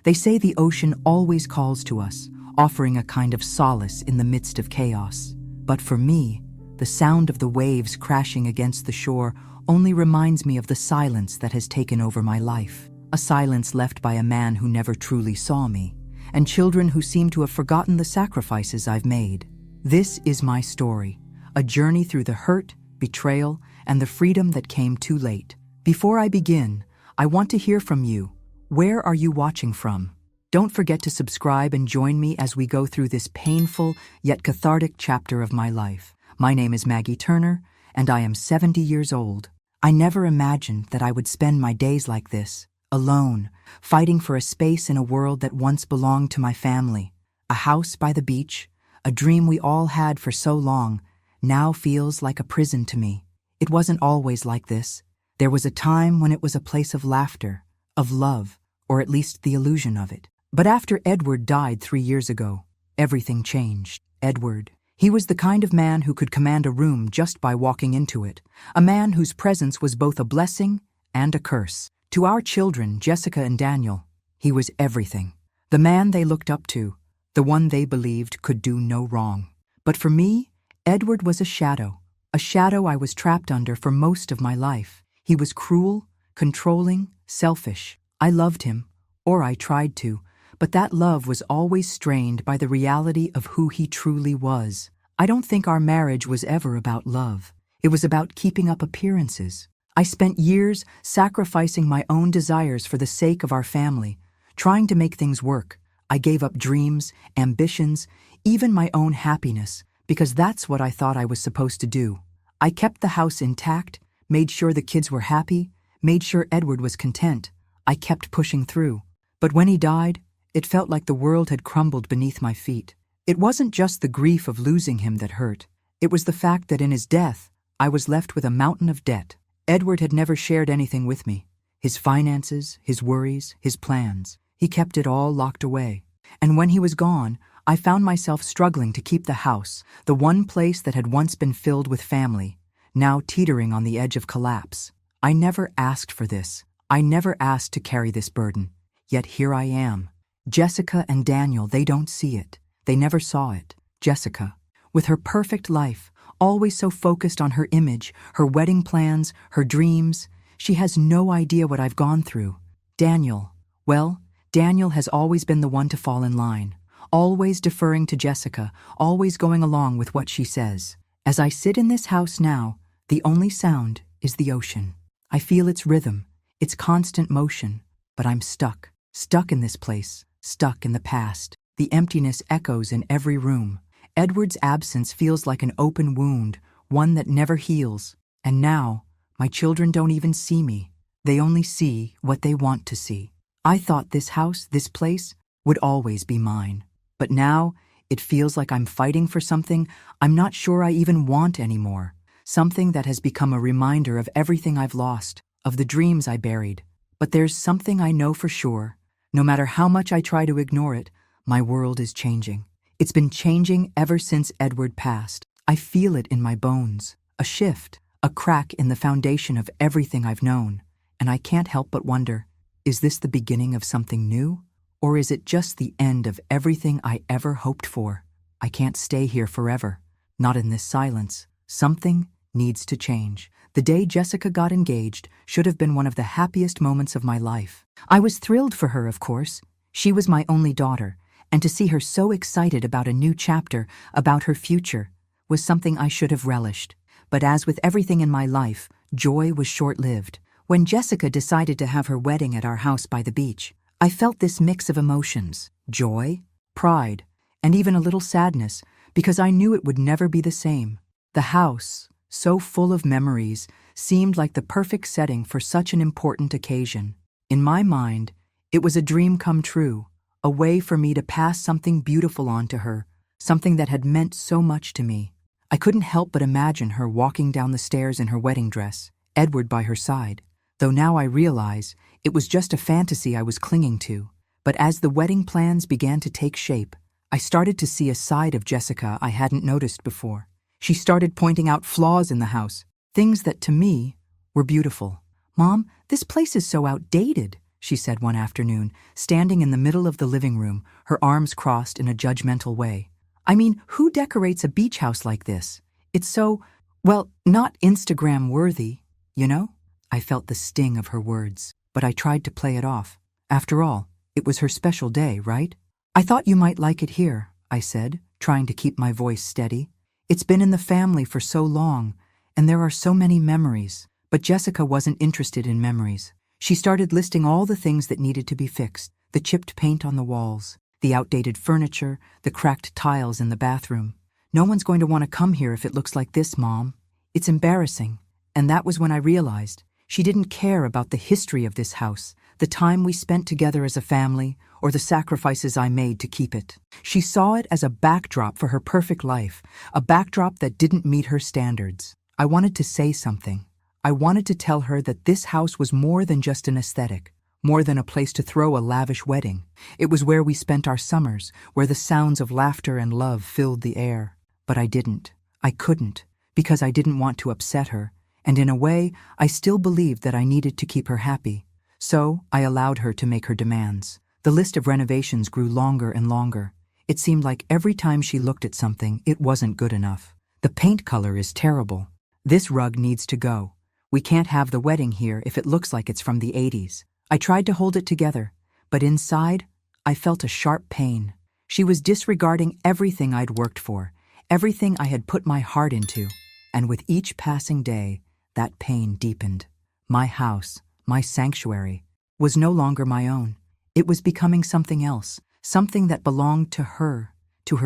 They say the ocean always calls to us, offering a kind of solace in the midst of chaos. But for me, the sound of the waves crashing against the shore only reminds me of the silence that has taken over my life. A silence left by a man who never truly saw me, and children who seem to have forgotten the sacrifices I've made. This is my story, a journey through the hurt, betrayal, and the freedom that came too late. Before I begin, I want to hear from you. Where are you watching from? Don't forget to subscribe and join me as we go through this painful yet cathartic chapter of my life. My name is Maggie Turner, and I am 70 years old. I never imagined that I would spend my days like this, alone, fighting for a space in a world that once belonged to my family. A house by the beach, a dream we all had for so long, now feels like a prison to me. It wasn't always like this. There was a time when it was a place of laughter, of love, or at least the illusion of it. But after Edward died 3 years ago, everything changed. Edward. He was the kind of man who could command a room just by walking into it, a man whose presence was both a blessing and a curse. To our children, Jessica and Daniel, he was everything. The man they looked up to, the one they believed could do no wrong. But for me, Edward was a shadow I was trapped under for most of my life. He was cruel, controlling, selfish. I loved him, or I tried to, but that love was always strained by the reality of who he truly was. I don't think our marriage was ever about love. It was about keeping up appearances. I spent years sacrificing my own desires for the sake of our family, trying to make things work. I gave up dreams, ambitions, even my own happiness, because that's what I thought I was supposed to do. I kept the house intact, made sure the kids were happy, made sure Edward was content. I kept pushing through. But when he died, it felt like the world had crumbled beneath my feet. It wasn't just the grief of losing him that hurt. It was the fact that in his death, I was left with a mountain of debt. Edward had never shared anything with me. His finances, his worries, his plans. He kept it all locked away. And when he was gone, I found myself struggling to keep the house, the one place that had once been filled with family, now teetering on the edge of collapse. I never asked for this. I never asked to carry this burden. Yet here I am. Jessica and Daniel, they don't see it. They never saw it. Jessica, with her perfect life, always so focused on her image, her wedding plans, her dreams, she has no idea what I've gone through. Daniel, well, Daniel has always been the one to fall in line, always deferring to Jessica, always going along with what she says. As I sit in this house now, the only sound is the ocean. I feel its rhythm, its constant motion, but I'm stuck in this place, stuck in the past. The emptiness echoes in every room. Edward's absence feels like an open wound, one that never heals. And now, my children don't even see me. They only see what they want to see. I thought this house, this place, would always be mine. But now, it feels like I'm fighting for something I'm not sure I even want anymore. Something that has become a reminder of everything I've lost, of the dreams I buried. But there's something I know for sure. No matter how much I try to ignore it, my world is changing. It's been changing ever since Edward passed. I feel it in my bones. A shift, a crack in the foundation of everything I've known. And I can't help but wonder, is this the beginning of something new? Or is it just the end of everything I ever hoped for? I can't stay here forever. Not in this silence. Something needs to change. The day Jessica got engaged should have been one of the happiest moments of my life. I was thrilled for her, of course. She was my only daughter, and to see her so excited about a new chapter, about her future, was something I should have relished. But as with everything in my life, joy was short-lived. When Jessica decided to have her wedding at our house by the beach, I felt this mix of emotions: joy, pride, and even a little sadness, because I knew it would never be the same. The house, so full of memories, seemed like the perfect setting for such an important occasion. In my mind, it was a dream come true, a way for me to pass something beautiful on to her, something that had meant so much to me. I couldn't help but imagine her walking down the stairs in her wedding dress, Edward by her side, though now I realize it was just a fantasy I was clinging to. But as the wedding plans began to take shape, I started to see a side of Jessica I hadn't noticed before. She started pointing out flaws in the house, things that to me were beautiful. "Mom, this place is so outdated," she said one afternoon, standing in the middle of the living room, her arms crossed in a judgmental way. I mean, who decorates a beach house like this? It's so, well, not Instagram worthy, you know? I felt the sting of her words, but I tried to play it off. After all, it was her special day, right? I thought you might like it here, I said, trying to keep my voice steady. It's been in the family for so long, and there are so many memories. But Jessica wasn't interested in memories. She started listing all the things that needed to be fixed: the chipped paint on the walls, the outdated furniture, the cracked tiles in the bathroom. No one's going to want to come here if it looks like this, Mom. It's embarrassing. And that was when I realized she didn't care about the history of this house, the time we spent together as a family, or the sacrifices I made to keep it. She saw it as a backdrop for her perfect life, a backdrop that didn't meet her standards. I wanted to say something. I wanted to tell her that this house was more than just an aesthetic, more than a place to throw a lavish wedding. It was where we spent our summers, where the sounds of laughter and love filled the air. But I didn't. I couldn't, because I didn't want to upset her, and in a way, I still believed that I needed to keep her happy. So I allowed her to make her demands. The list of renovations grew longer and longer. It seemed like every time she looked at something, it wasn't good enough. The paint color is terrible. This rug needs to go. We can't have the wedding here if it looks like it's from the 80s. I tried to hold it together, but inside, I felt a sharp pain. She was disregarding everything I'd worked for, everything I had put my heart into, and with each passing day, that pain deepened. My house, my sanctuary, was no longer my own. It was becoming something else, something that belonged to her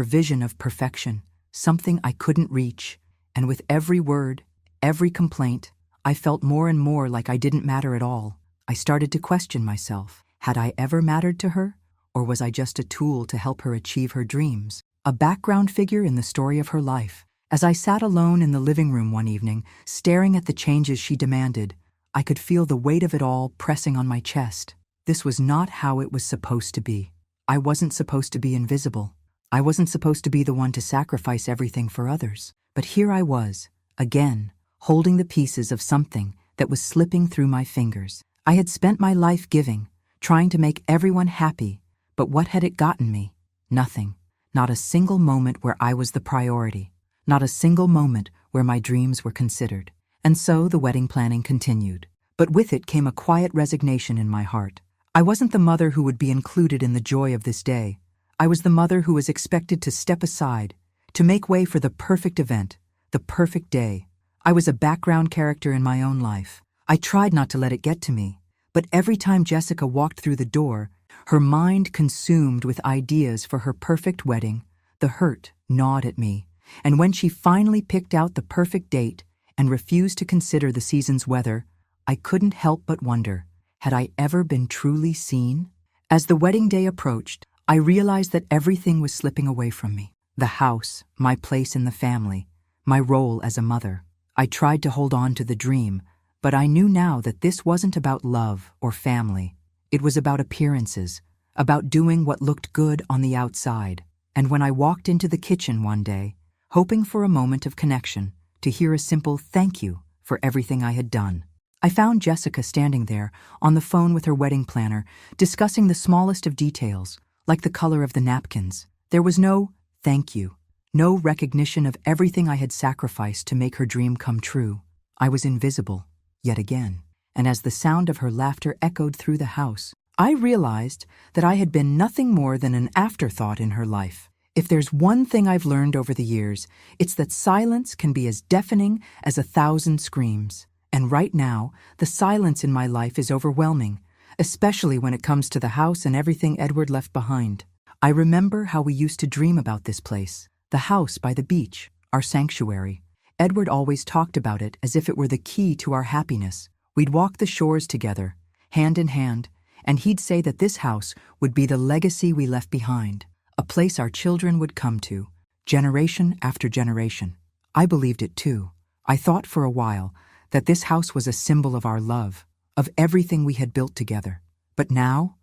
vision of perfection, something I couldn't reach. And with every word, every complaint, I felt more and more like I didn't matter at all. I started to question myself. Had I ever mattered to her? Or was I just a tool to help her achieve her dreams? A background figure in the story of her life. As I sat alone in the living room one evening, staring at the changes she demanded, I could feel the weight of it all pressing on my chest. This was not how it was supposed to be. I wasn't supposed to be invisible. I wasn't supposed to be the one to sacrifice everything for others. But here I was, again, holding the pieces of something that was slipping through my fingers. I had spent my life giving, trying to make everyone happy, but what had it gotten me? Nothing. Not a single moment where I was the priority. Not a single moment where my dreams were considered. And so the wedding planning continued. But with it came a quiet resignation in my heart. I wasn't the mother who would be included in the joy of this day. I was the mother who was expected to step aside, to make way for the perfect event, the perfect day. I was a background character in my own life. I tried not to let it get to me, but every time Jessica walked through the door, her mind consumed with ideas for her perfect wedding, the hurt gnawed at me. And when she finally picked out the perfect date and refused to consider the season's weather, I couldn't help but wonder, had I ever been truly seen? As the wedding day approached, I realized that everything was slipping away from me. The house, my place in the family, my role as a mother. I tried to hold on to the dream, but I knew now that this wasn't about love or family. It was about appearances, about doing what looked good on the outside. And when I walked into the kitchen one day, hoping for a moment of connection, to hear a simple thank you for everything I had done, I found Jessica standing there on the phone with her wedding planner, discussing the smallest of details, like the color of the napkins. There was no thank you. No recognition of everything I had sacrificed to make her dream come true. I was invisible, yet again, and as the sound of her laughter echoed through the house, I realized that I had been nothing more than an afterthought in her life. If there's one thing I've learned over the years, it's that silence can be as deafening as 1,000 screams. And right now, the silence in my life is overwhelming, especially when it comes to the house and everything Edward left behind. I remember how we used to dream about this place. The house by the beach, our sanctuary. Edward always talked about it as if it were the key to our happiness. We'd walk the shores together, hand in hand, and he'd say that this house would be the legacy we left behind, a place our children would come to, generation after generation. I believed it too. I thought for a while that this house was a symbol of our love, of everything we had built together. But now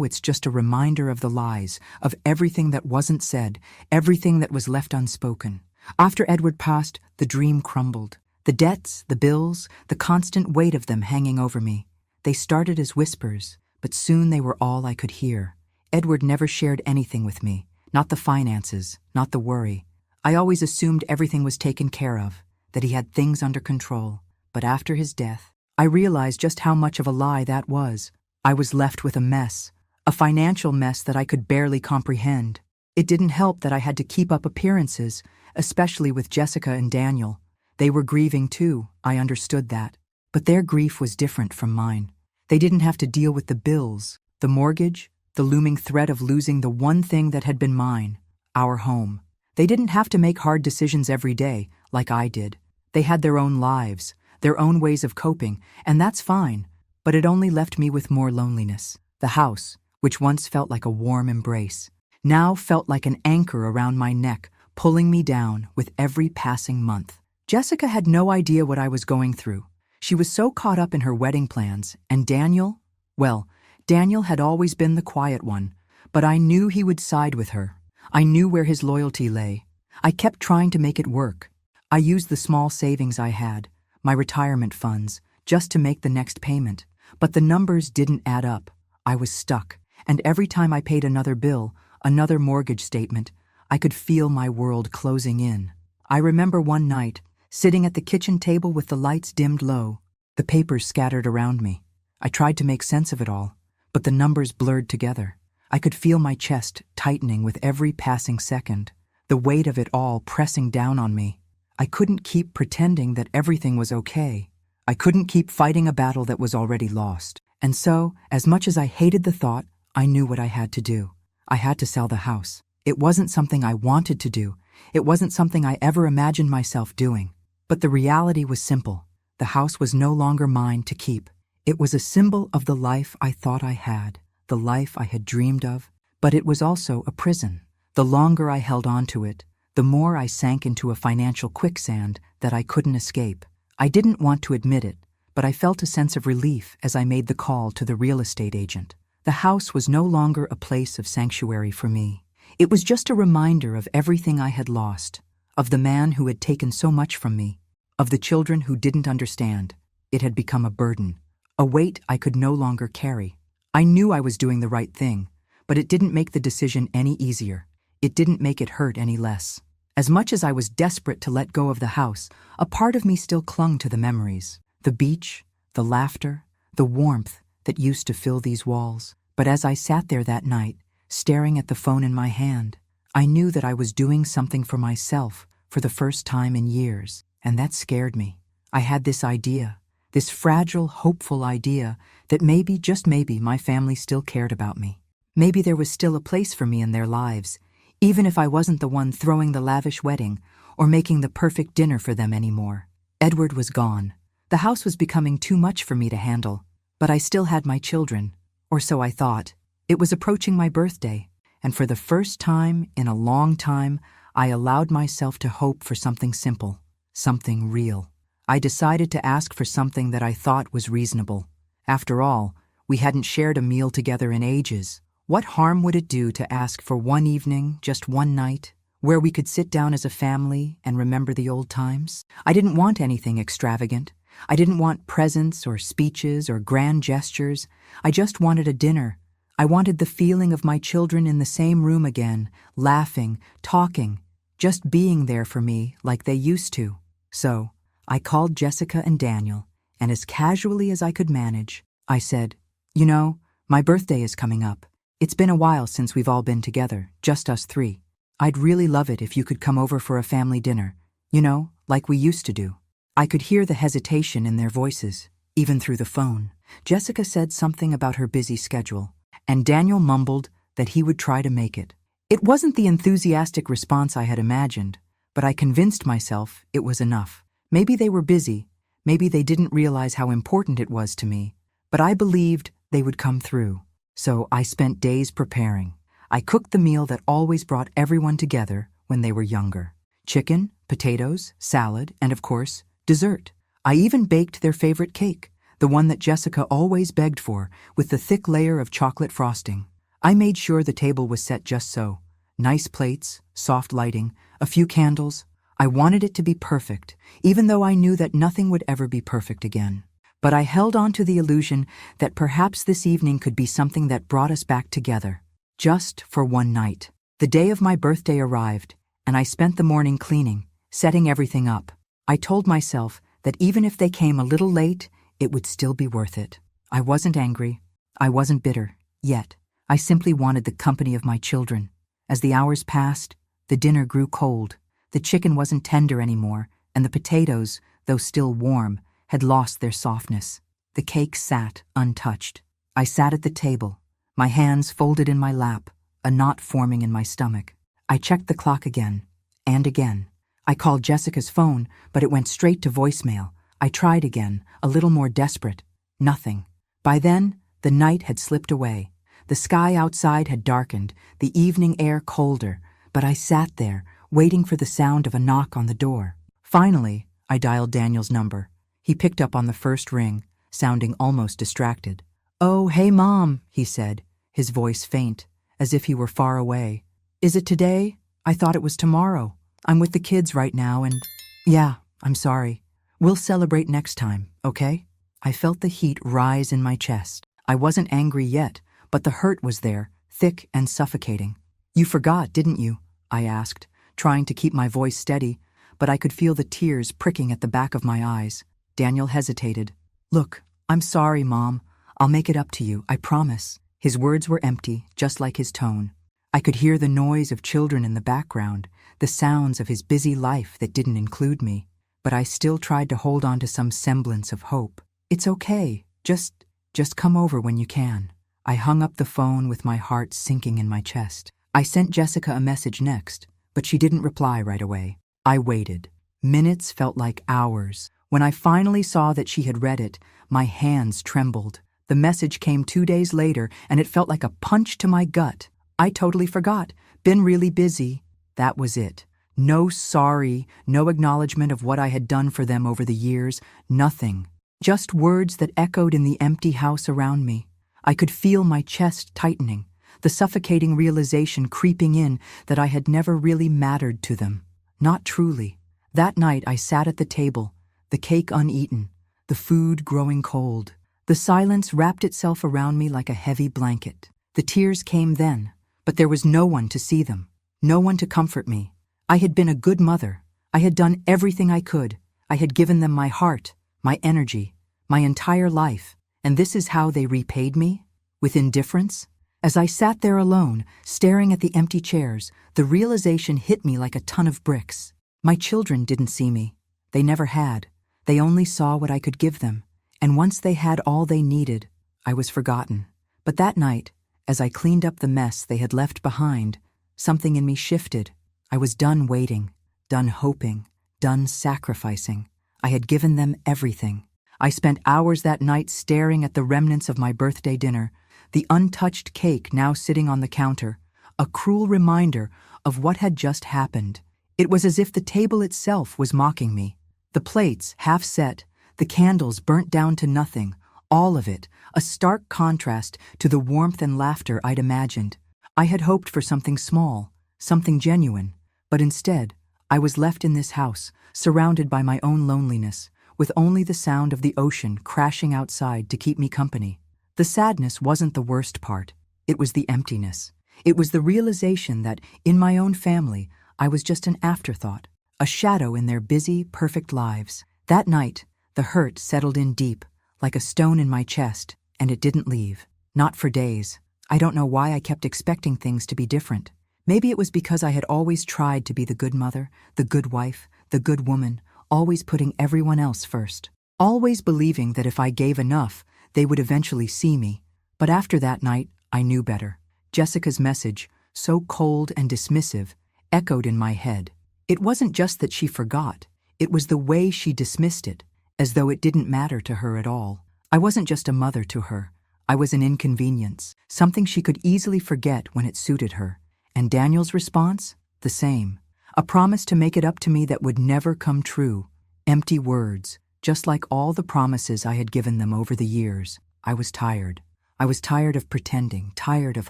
it's just a reminder of the lies, of everything that wasn't said, everything that was left unspoken. After Edward passed, the dream crumbled. The debts, the bills, the constant weight of them hanging over me. They started as whispers, but soon they were all I could hear. Edward never shared anything with me, not the finances, not the worry. I always assumed everything was taken care of, that he had things under control. But after his death, I realized just how much of a lie that was. I was left with a mess, a financial mess that I could barely comprehend. It didn't help that I had to keep up appearances, especially with Jessica and Daniel. They were grieving too, I understood that. But their grief was different from mine. They didn't have to deal with the bills, the mortgage, the looming threat of losing the one thing that had been mine, our home. They didn't have to make hard decisions every day, like I did. They had their own lives, their own ways of coping, and that's fine. But it only left me with more loneliness. The house, which once felt like a warm embrace, now felt like an anchor around my neck, pulling me down with every passing month. Jessica had no idea what I was going through. She was so caught up in her wedding plans, and Daniel, well, Daniel had always been the quiet one, but I knew he would side with her. I knew where his loyalty lay. I kept trying to make it work. I used the small savings I had, my retirement funds, just to make the next payment. But the numbers didn't add up. I was stuck, and every time I paid another bill, another mortgage statement, I could feel my world closing in. I remember one night, sitting at the kitchen table with the lights dimmed low, the papers scattered around me. I tried to make sense of it all, but the numbers blurred together. I could feel my chest tightening with every passing second, the weight of it all pressing down on me. I couldn't keep pretending that everything was okay. I couldn't keep fighting a battle that was already lost. And so, as much as I hated the thought, I knew what I had to do. I had to sell the house. It wasn't something I wanted to do. It wasn't something I ever imagined myself doing. But the reality was simple. The house was no longer mine to keep. It was a symbol of the life I thought I had, the life I had dreamed of, but it was also a prison. The longer I held on to it, the more I sank into a financial quicksand that I couldn't escape. I didn't want to admit it, but I felt a sense of relief as I made the call to the real estate agent. The house was no longer a place of sanctuary for me. It was just a reminder of everything I had lost, of the man who had taken so much from me, of the children who didn't understand. It had become a burden, a weight I could no longer carry. I knew I was doing the right thing, but it didn't make the decision any easier. It didn't make it hurt any less. As much as I was desperate to let go of the house, a part of me still clung to the memories, the beach, the laughter, the warmth that used to fill these walls. But as I sat there that night, staring at the phone in my hand, I knew that I was doing something for myself for the first time in years, and that scared me. I had this idea, this fragile, hopeful idea that maybe, just maybe, my family still cared about me. Maybe there was still a place for me in their lives, even if I wasn't the one throwing the lavish wedding or making the perfect dinner for them anymore. Edward was gone. The house was becoming too much for me to handle, but I still had my children, or so I thought. It was approaching my birthday, and for the first time in a long time, I allowed myself to hope for something simple, something real. I decided to ask for something that I thought was reasonable. After all, we hadn't shared a meal together in ages. What harm would it do to ask for one evening, just one night, where we could sit down as a family and remember the old times? I didn't want anything extravagant. I didn't want presents or speeches or grand gestures. I just wanted a dinner. I wanted the feeling of my children in the same room again, laughing, talking, just being there for me like they used to. So, I called Jessica and Daniel, and as casually as I could manage, I said, "You know, my birthday is coming up. It's been a while since we've all been together, just us three. I'd really love it if you could come over for a family dinner, you know, like we used to do." I could hear the hesitation in their voices, even through the phone. Jessica said something about her busy schedule, and Daniel mumbled that he would try to make it. It wasn't the enthusiastic response I had imagined, but I convinced myself it was enough. Maybe they were busy, maybe they didn't realize how important it was to me, but I believed they would come through. So I spent days preparing. I cooked the meal that always brought everyone together when they were younger. Chicken, potatoes, salad, and of course, dessert. I even baked their favorite cake, the one that Jessica always begged for, with the thick layer of chocolate frosting. I made sure the table was set just so. Nice plates, soft lighting, a few candles. I wanted it to be perfect, even though I knew that nothing would ever be perfect again. But I held on to the illusion that perhaps this evening could be something that brought us back together. Just for one night. The day of my birthday arrived, and I spent the morning cleaning, setting everything up. I told myself that even if they came a little late, it would still be worth it. I wasn't angry. I wasn't bitter. Yet. I simply wanted the company of my children. As the hours passed, the dinner grew cold. The chicken wasn't tender anymore, and the potatoes, though still warm, had lost their softness. The cake sat untouched. I sat at the table, my hands folded in my lap, a knot forming in my stomach. I checked the clock again, and again. I called Jessica's phone, but it went straight to voicemail. I tried again, a little more desperate. Nothing. By then, the night had slipped away. The sky outside had darkened, the evening air colder, but I sat there, waiting for the sound of a knock on the door. Finally, I dialed Daniel's number. He picked up on the first ring, sounding almost distracted. "Oh, hey, Mom," he said, his voice faint, as if he were far away. "Is it today? I thought it was tomorrow. I'm with the kids right now and—" "Yeah, I'm sorry. We'll celebrate next time, okay?" I felt the heat rise in my chest. I wasn't angry yet, but the hurt was there, thick and suffocating. "You forgot, didn't you?" I asked, trying to keep my voice steady, but I could feel the tears pricking at the back of my eyes. Daniel hesitated. "Look, I'm sorry, Mom. I'll make it up to you, I promise." His words were empty, just like his tone. I could hear the noise of children in the background, the sounds of his busy life that didn't include me, but I still tried to hold on to some semblance of hope. "It's okay. Just come over when you can." I hung up the phone with my heart sinking in my chest. I sent Jessica a message next, but she didn't reply right away. I waited. Minutes felt like hours. When I finally saw that she had read it, my hands trembled. The message came 2 days later, and it felt like a punch to my gut. I totally forgot. Been really busy. That was it. No sorry, no acknowledgement of what I had done for them over the years, nothing. Just words that echoed in the empty house around me. I could feel my chest tightening, the suffocating realization creeping in that I had never really mattered to them. Not truly. That night I sat at the table, the cake uneaten, the food growing cold. The silence wrapped itself around me like a heavy blanket. The tears came then, but there was no one to see them, no one to comfort me. I had been a good mother. I had done everything I could. I had given them my heart, my energy, my entire life, and this is how they repaid me? With indifference? As I sat there alone, staring at the empty chairs, the realization hit me like a ton of bricks. My children didn't see me. They never had. They only saw what I could give them, and once they had all they needed, I was forgotten. But that night, as I cleaned up the mess they had left behind, something in me shifted. I was done waiting, done hoping, done sacrificing. I had given them everything. I spent hours that night staring at the remnants of my birthday dinner, the untouched cake now sitting on the counter, a cruel reminder of what had just happened. It was as if the table itself was mocking me. The plates, half set, the candles burnt down to nothing, all of it, a stark contrast to the warmth and laughter I'd imagined. I had hoped for something small, something genuine, but instead, I was left in this house, surrounded by my own loneliness, with only the sound of the ocean crashing outside to keep me company. The sadness wasn't the worst part. It was the emptiness. It was the realization that, in my own family, I was just an afterthought, a shadow in their busy, perfect lives. That night, the hurt settled in deep, like a stone in my chest, and it didn't leave. Not for days. I don't know why I kept expecting things to be different. Maybe it was because I had always tried to be the good mother, the good wife, the good woman, always putting everyone else first. Always believing that if I gave enough, they would eventually see me. But after that night, I knew better. Jessica's message, so cold and dismissive, echoed in my head. It wasn't just that she forgot. It was the way she dismissed it, as though it didn't matter to her at all. I wasn't just a mother to her. I was an inconvenience, something she could easily forget when it suited her. And Daniel's response? The same. A promise to make it up to me that would never come true. Empty words, just like all the promises I had given them over the years. I was tired. I was tired of pretending, tired of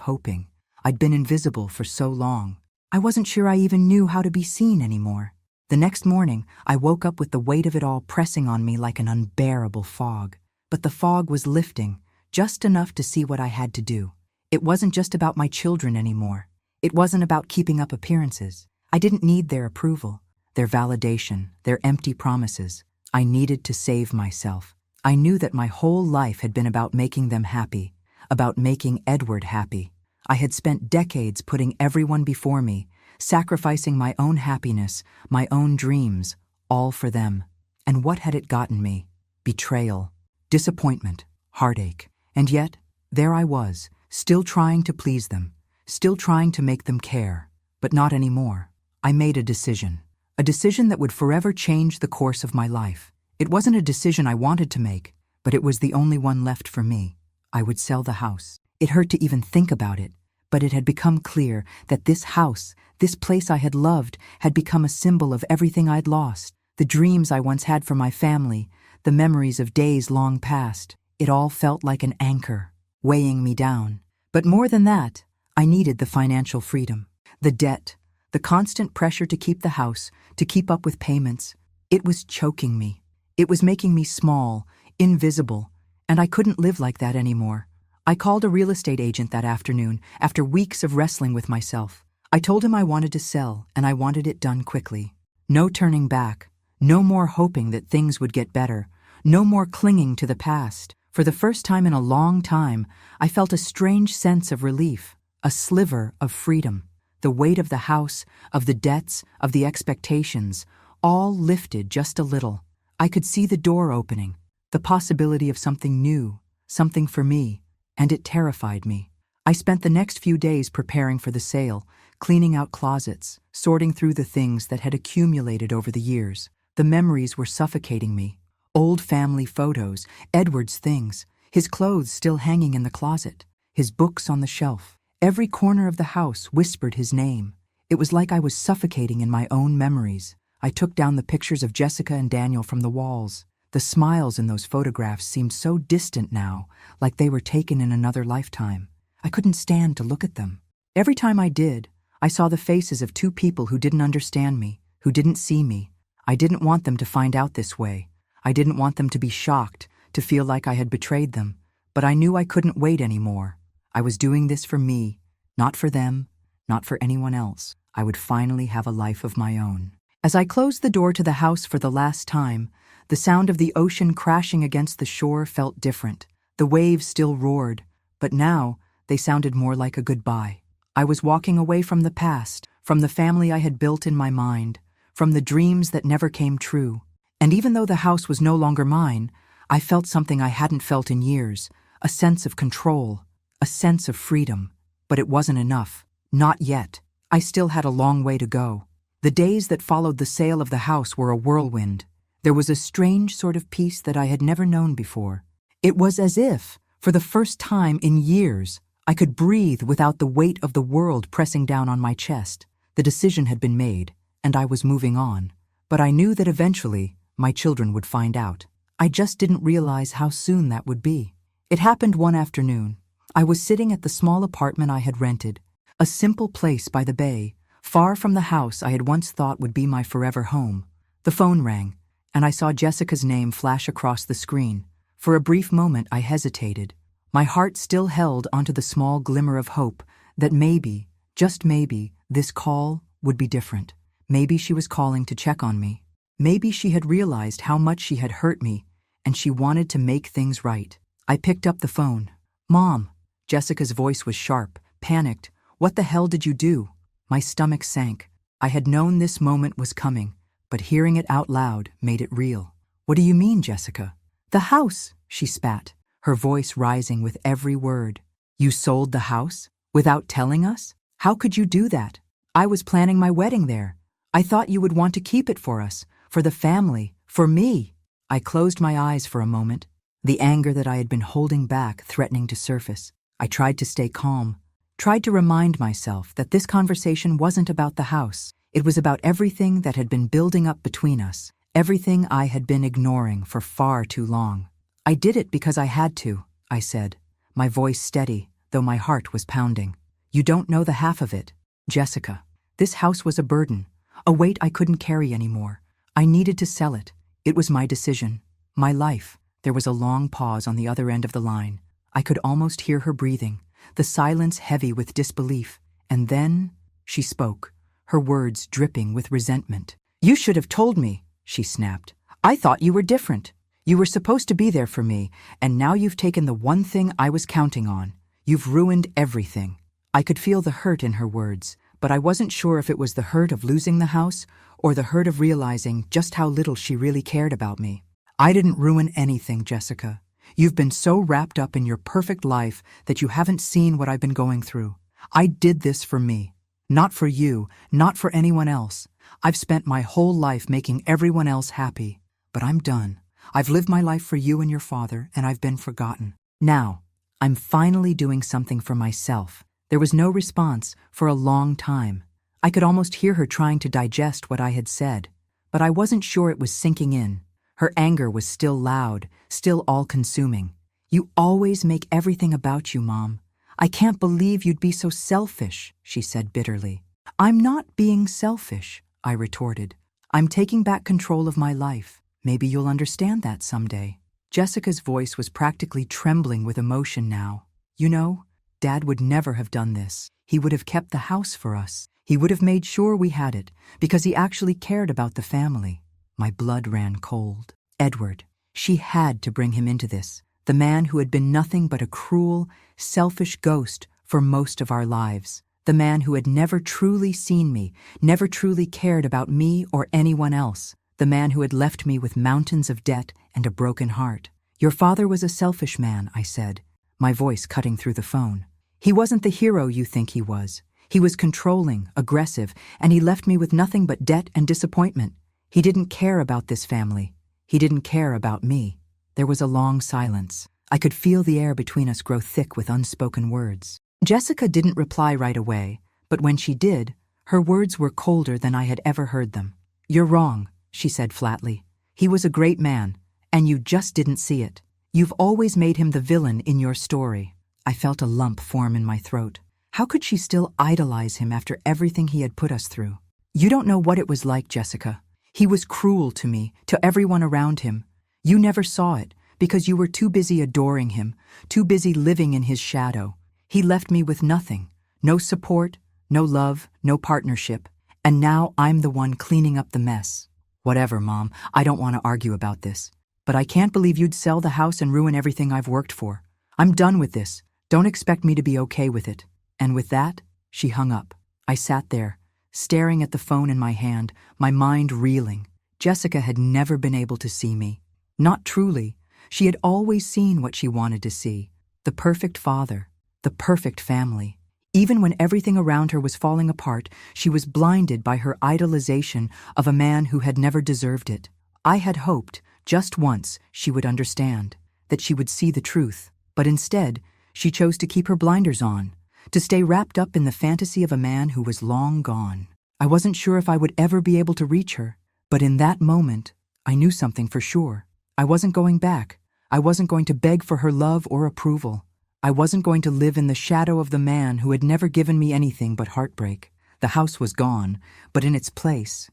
hoping. I'd been invisible for so long. I wasn't sure I even knew how to be seen anymore. The next morning, I woke up with the weight of it all pressing on me like an unbearable fog. but the fog was lifting, just enough to see what I had to do. It wasn't just about my children anymore. It wasn't about keeping up appearances. I didn't need their approval, their validation, their empty promises. I needed to save myself. I knew that my whole life had been about making them happy, about making Edward happy. I had spent decades putting everyone before me, sacrificing my own happiness, my own dreams, all for them. And what had it gotten me? Betrayal, disappointment, heartache. And yet, there I was, still trying to please them, still trying to make them care. But not anymore. I made a decision that would forever change the course of my life. It wasn't a decision I wanted to make, but it was the only one left for me. I would sell the house. It hurt to even think about it, but it had become clear that this house, this place I had loved, had become a symbol of everything I'd lost. The dreams I once had for my family, the memories of days long past. It all felt like an anchor, weighing me down. But more than that, I needed the financial freedom. The debt, the constant pressure to keep the house, to keep up with payments. It was choking me. It was making me small, invisible, and I couldn't live like that anymore. I called a real estate agent that afternoon, after weeks of wrestling with myself. I told him I wanted to sell, and I wanted it done quickly. No turning back. No more hoping that things would get better. No more clinging to the past. For the first time in a long time, I felt a strange sense of relief, a sliver of freedom. The weight of the house, of the debts, of the expectations, all lifted just a little. I could see the door opening, the possibility of something new, something for me, and it terrified me. I spent the next few days preparing for the sale, cleaning out closets, sorting through the things that had accumulated over the years. The memories were suffocating me. Old family photos, Edward's things, his clothes still hanging in the closet, his books on the shelf. Every corner of the house whispered his name. It was like I was suffocating in my own memories. I took down the pictures of Jessica and Daniel from the walls. The smiles in those photographs seemed so distant now, like they were taken in another lifetime. I couldn't stand to look at them. Every time I did, I saw the faces of two people who didn't understand me, who didn't see me. I didn't want them to find out this way. I didn't want them to be shocked, to feel like I had betrayed them. But I knew I couldn't wait anymore. I was doing this for me, not for them, not for anyone else. I would finally have a life of my own. As I closed the door to the house for the last time, the sound of the ocean crashing against the shore felt different. The waves still roared, but now they sounded more like a goodbye. I was walking away from the past, from the family I had built in my mind, from the dreams that never came true. And even though the house was no longer mine, I felt something I hadn't felt in years, a sense of control, a sense of freedom. But it wasn't enough. Not yet. I still had a long way to go. The days that followed the sale of the house were a whirlwind. There was a strange sort of peace that I had never known before. It was as if, for the first time in years, I could breathe without the weight of the world pressing down on my chest. The decision had been made, and I was moving on. But I knew that eventually, my children would find out. I just didn't realize how soon that would be. It happened one afternoon. I was sitting at the small apartment I had rented, a simple place by the bay, far from the house I had once thought would be my forever home. The phone rang, and I saw Jessica's name flash across the screen. For a brief moment I hesitated. My heart still held onto the small glimmer of hope that maybe, just maybe, this call would be different. Maybe she was calling to check on me. Maybe she had realized how much she had hurt me, and she wanted to make things right. I picked up the phone. "Mom." Jessica's voice was sharp, panicked. "What the hell did you do?" My stomach sank. I had known this moment was coming, but hearing it out loud made it real. "What do you mean, Jessica?" "The house," she spat, her voice rising with every word. "You sold the house? Without telling us? How could you do that? I was planning my wedding there. I thought you would want to keep it for us, for the family, for me." I closed my eyes for a moment, the anger that I had been holding back threatening to surface. I tried to stay calm, tried to remind myself that this conversation wasn't about the house. It was about everything that had been building up between us, everything I had been ignoring for far too long. "I did it because I had to," I said, my voice steady, though my heart was pounding. "You don't know the half of it, Jessica. This house was a burden, a weight I couldn't carry anymore. I needed to sell it. It was my decision, my life. There was a long pause on the other end of the line. I could almost hear her breathing, the silence heavy with disbelief. And then she spoke, her words dripping with resentment. "You should have told me," she snapped. "I thought you were different. You were supposed to be there for me, and now you've taken the one thing I was counting on. You've ruined everything." I could feel the hurt in her words, but I wasn't sure if it was the hurt of losing the house or the hurt of realizing just how little she really cared about me. "I didn't ruin anything, Jessica. You've been so wrapped up in your perfect life that you haven't seen what I've been going through. I did this for me. Not for you, not for anyone else. I've spent my whole life making everyone else happy. But I'm done. I've lived my life for you and your father, and I've been forgotten. Now, I'm finally doing something for myself." There was no response for a long time. I could almost hear her trying to digest what I had said, but I wasn't sure it was sinking in. Her anger was still loud, still all-consuming. "You always make everything about you, Mom. I can't believe you'd be so selfish," she said bitterly. "I'm not being selfish," I retorted. "I'm taking back control of my life. Maybe you'll understand that someday." Jessica's voice was practically trembling with emotion now. "You know, Dad would never have done this. He would have kept the house for us. He would have made sure we had it, because he actually cared about the family." My blood ran cold. Edward. She had to bring him into this. The man who had been nothing but a cruel, selfish ghost for most of our lives. The man who had never truly seen me, never truly cared about me or anyone else. The man who had left me with mountains of debt and a broken heart. "Your father was a selfish man," I said, my voice cutting through the phone. "He wasn't the hero you think he was. He was controlling, aggressive, and he left me with nothing but debt and disappointment. He didn't care about this family. He didn't care about me." There was a long silence. I could feel the air between us grow thick with unspoken words. Jessica didn't reply right away, but when she did, her words were colder than I had ever heard them. "You're wrong," she said flatly. "He was a great man, and you just didn't see it. You've always made him the villain in your story." I felt a lump form in my throat. How could she still idolize him after everything he had put us through? "You don't know what it was like, Jessica. He was cruel to me, to everyone around him. You never saw it because you were too busy adoring him, too busy living in his shadow. He left me with nothing, no support, no love, no partnership, and now I'm the one cleaning up the mess." "Whatever, Mom, I don't want to argue about this. But I can't believe you'd sell the house and ruin everything I've worked for. I'm done with this. Don't expect me to be okay with it." And with that, she hung up. I sat there, staring at the phone in my hand, my mind reeling. Jessica had never been able to see me. Not truly. She had always seen what she wanted to see. The perfect father, the perfect family. Even when everything around her was falling apart, she was blinded by her idolization of a man who had never deserved it. I had hoped, just once, she would understand, that she would see the truth. But instead, she chose to keep her blinders on, to stay wrapped up in the fantasy of a man who was long gone. I wasn't sure if I would ever be able to reach her, but in that moment, I knew something for sure. I wasn't going back. I wasn't going to beg for her love or approval. I wasn't going to live in the shadow of the man who had never given me anything but heartbreak. The house was gone, but in its place,